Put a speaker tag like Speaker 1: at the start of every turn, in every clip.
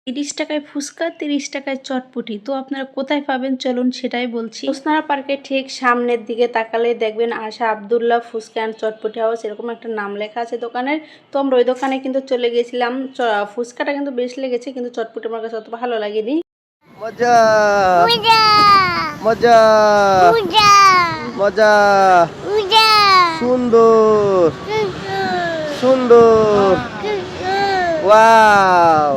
Speaker 1: 30 টাকায় ফুচকা, 30 টাকায় চটপটি। তো আপনারা কোথায় পাবেন চলুন সেটাই বলছি। জোছনা পার্কের ঠিক সামনের দিকে তাকালেই দেখবেন আশা আব্দুল্লাহ ফুচকা অ্যান্ড চটপটি হাউস এরকম একটা নাম লেখা আছে দোকানের। তো আমরা ওই দোকানে কিন্তু চলে গেছিলাম। ফুচকাটা কিন্তু বেশ লেগেছে, কিন্তু চটপটি আমার কাছে অত ভালো লাগেনি।
Speaker 2: মজা মজা মজা সুন্দর সুন্দর ওয়াও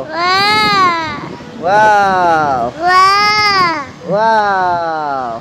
Speaker 2: ওয়াও ওয়াও।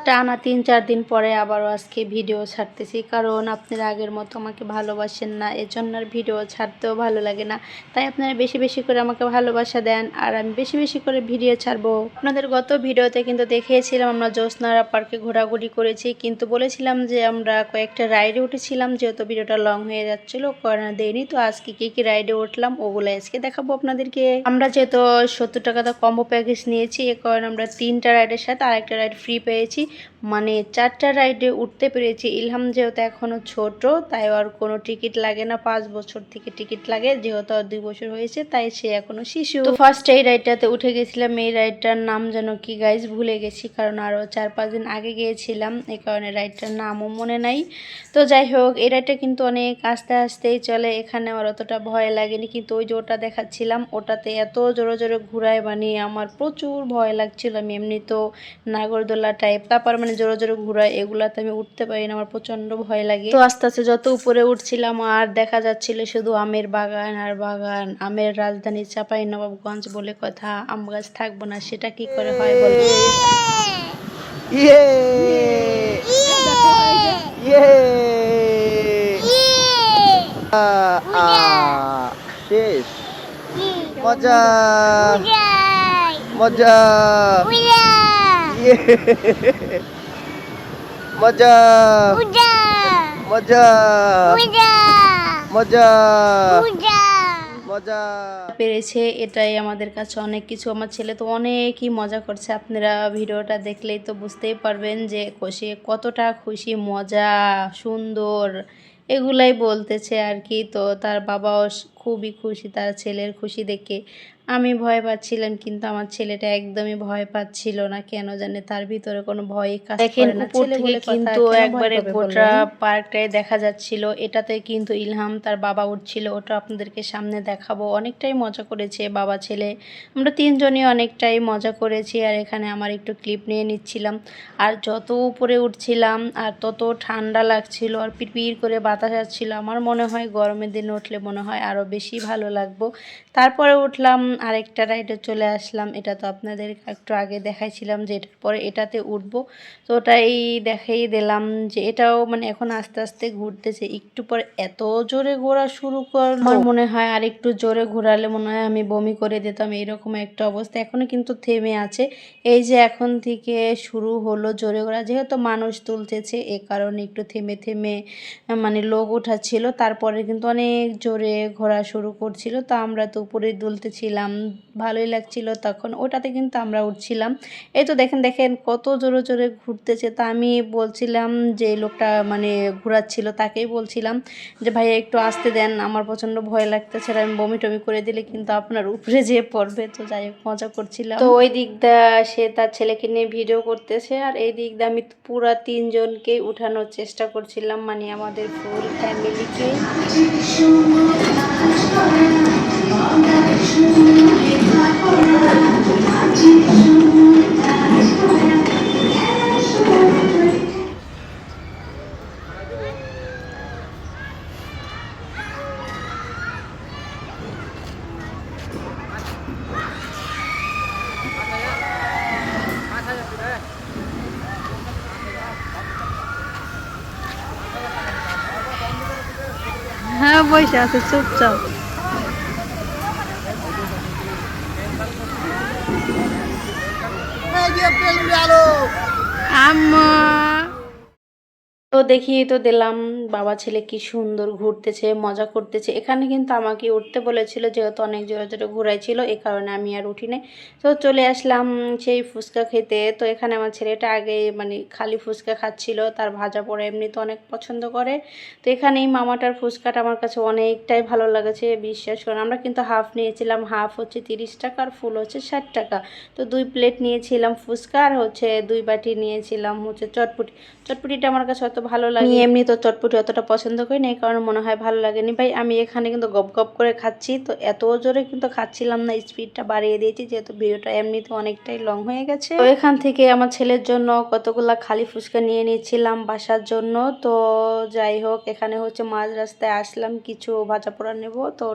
Speaker 1: টানা 3-4 দিন পরে আবারও আজকে ভিডিও ছাড়তেছি, কারণ আপনারা আগের মতো আমাকে ভালোবাসেন না, এজন্য আর ভিডিও ছাড়তেও ভালো লাগে না। তাই আপনারা বেশি বেশি করে আমাকে ভালোবাসা দেন আর আমি বেশি বেশি করে ভিডিও ছাড়বো। আপনাদের গত ভিডিওতে কিন্তু দেখিয়েছিলাম আমরা জ্যোৎস্নারা পার্কে ঘোরাঘুরি করেছি, কিন্তু বলেছিলাম যে আমরা কয়েকটা রাইডে উঠেছিলাম, যেহেতু ভিডিওটা লং হয়ে যাচ্ছিলো করানো দেয়নি। তো আজকে কী কী রাইডে উঠলাম ওগুলো আজকে দেখাবো আপনাদেরকে। আমরা যেহেতু 70 টাকাতে কম্বো প্যাকেজ নিয়েছি, এ কারণে আমরা 3টা রাইডের সাথে আরেকটা রাইড ফ্রি পেয়েছি, মানে 4টা রাইডে উঠতে পেরেছি। ইলহাম যেহেতু এখনও ছোট তাই আর কোনো টিকিট লাগে না, 5 বছর থেকে টিকিট লাগে, যেহেতু আর 2 বছর হয়েছে তাই সে এখনো শিশু। তো ফার্স্ট এই রাইডটাতে উঠে গেছিলাম, এই রাইডটার নাম যেন কি গাইজ ভুলে গেছি, কারণ আরও 4-5 দিন আগে গিয়েছিলাম, এই কারণে রাইডটার নামও মনে নাই। তো যাই হোক, এই রাইডটা কিন্তু অনেক আস্তে আস্তেই চলে, এখানে আমার অতটা ভয় লাগেনি, কিন্তু ওই যে ওটা দেখাচ্ছিলাম ওটাতে এত জোরে জোরে ঘুরায়, মানে আমার প্রচুর ভয় লাগছিল। আমি এমনি তো নাগরদোলা টাইপ, তারপর মানে জোরে জোরে ঘুরায়, এগুলাতে আমি উঠতে পারি না, আমার প্রচন্ড ভয় লাগে। তো আস্তে আস্তে যত উপরে উঠছিলাম আর দেখা যাচ্ছিল শুধু আমের বাগান আর বাগান। আমের রাজধানী চাঁপাইনবাবগঞ্জ বলে কথা, আম গাছ থাকবো না সেটা কি করে হয় বলো।
Speaker 2: ইয়ে ইয়ে শেষ। মজা মজা ইয়ে মজা মজা মজা মজা
Speaker 1: পেরেছে, এটাই আমাদের কাছে অনেক কিছু। আমার ছেলে তো অনেকই মজা করছে, আপনারা ভিডিওটা দেখলেই তো বুঝতেই পারবেন যে সে কতটা খুশি, মজা, সুন্দর এগুলাই বলতেছে আর কি। তো তার বাবাও খুবই খুশি তার ছেলের খুশি দেখে। আমি ভয় পাচ্ছিলাম, কিন্তু আমার ছেলেটা একদমই ভয় পাচ্ছিল না, কেন জানে তার ভিতরে কোনো ভয় কাজ করে না। উপর থেকে কিন্তু একবারে গোটা পার্কটাই দেখা যাচ্ছিল। এটাতে কিন্তু ইলহাম তার বাবা উঠছিল, ওটা আপনাদেরকে সামনে দেখাবো। অনেকটাই মজা করেছে বাবা ছেলে, আমরা 3জনই অনেকটাই মজা করেছি। আর এখানে আমার একটু ক্লিপ নিয়ে নিচ্ছিলাম। আর যত উপরে উঠছিলাম আর তত ঠান্ডা লাগছিল, আর পিড়পিড় করে বাতাস আসছিল। আমার মনে হয় গরমের দিনে উঠলে মনে হয় আরও বেশি ভালো লাগবো। তারপরে উঠলাম আরেকটা রাইডে চলে আসলাম, এটা তো আপনাদের একটু আগে দেখাইছিলাম যে এটার পরে এটাতে উঠবো। তো ওটাই দেখাই দিলাম যে এটাও মানে এখন আস্তে আস্তে ঘুরতেছে, একটু পরে এত জোরে ঘোরা শুরু করলো, আমার মনে হয় আর একটু জোরে ঘোরালে মনে হয় আমি বমি করে দিতাম, এরকম একটা অবস্থা। এখনো কিন্তু থেমে আছে, এই যে এখন থেকে শুরু হলো জোরে ঘোরা, যেহেতু মানুষ তুলতেছে এ কারণে একটু থেমে থেমে মানে লোক উঠাচ্ছিল, তারপরে কিন্তু অনেক জোরে ঘোরা শুরু করছিল। তো আমরা তো উপরে দুলতেছিলাম, ভালোই লাগছিল তখন, ওটাতে কিন্তু আমরা উঠছিলাম। এই তো দেখেন দেখেন কত জোরে জোরে ঘুরতেছে। তা আমি বলছিলাম যে লোকটা মানে ঘোরাচ্ছিল তাকেই বলছিলাম যে ভাইয়া একটু আসতে দেন, আমার প্রচণ্ড ভয় লাগতেছে, আমি বমি টমি করে দিলে কিন্তু আপনার উপরে যেয়ে পড়বে। তো যাই হোক মজা করছিলাম। তো ওই দিক দা সে তার ছেলেকে নিয়ে ভিডিও করতেছে, আর এই দিক দা আমি পুরা 3জনকে উঠানোর চেষ্টা করছিলাম, মানে আমাদের ফুল ফ্যামিলিকে। হ্যাঁ বসে আছে চুপচাপ। আম্মা তো দেখিয়ে তো দিলাম বাবা ছেলে কি সুন্দর ঘুরতেছে, মজা করতেছে। এখানে কিন্তু আমাকে উঠতে বলেছিল, যেহেতু অনেক জোরে জোরে ঘুরাইছিল, এই কারণে আমি আর উঠি নাই। তো চলে আসলাম সেই ফুচকা খেতে। তো এখানে আমার ছেলেটা আগে মানে খালি ফুচকা খাচ্ছিল, তার ভাজা পোড়া এমনি তো অনেক পছন্দ করে। তো এখানে এই মামাটার ফুচকাটা আমার কাছে অনেকটাই ভালো লাগেছে, বিশ্বাস করুন। আমরা কিন্তু হাফ নিয়েছিলাম, হাফ হচ্ছে 30 টাকা আর ফুল হচ্ছে 60 টাকা। তো 2 প্লেট নিয়েছিলাম ফুচকা, আর হচ্ছে 2 বাটি নিয়েছিলাম হচ্ছে চটপটি। চটপটিটা আমার কাছে অত ভালো লাগে, এমনি তো চটপটি অতটা পছন্দ করি না, এই কারণে মনে হয় ভালো লাগেনি। ভাই আমি এখানে কিন্তু গপ গপ করে খাচ্ছি, তো এত জোরে কিন্তু খাচ্ছিলাম না, স্পিডটা বাড়িয়ে দিয়েছি যেহেতু ভিডিওটা এমনিতে অনেকটাই লং হয়ে গেছে। তো এখান থেকে আমার ছেলের জন্য কতগুলা খালি ফুচকা নিয়ে নিয়েছিলাম বাসার জন্য। তো যাই হোক, এখানে হচ্ছে মাঝ রাস্তায় আসলাম, কিছু ভাজা পোড়া নেব। তো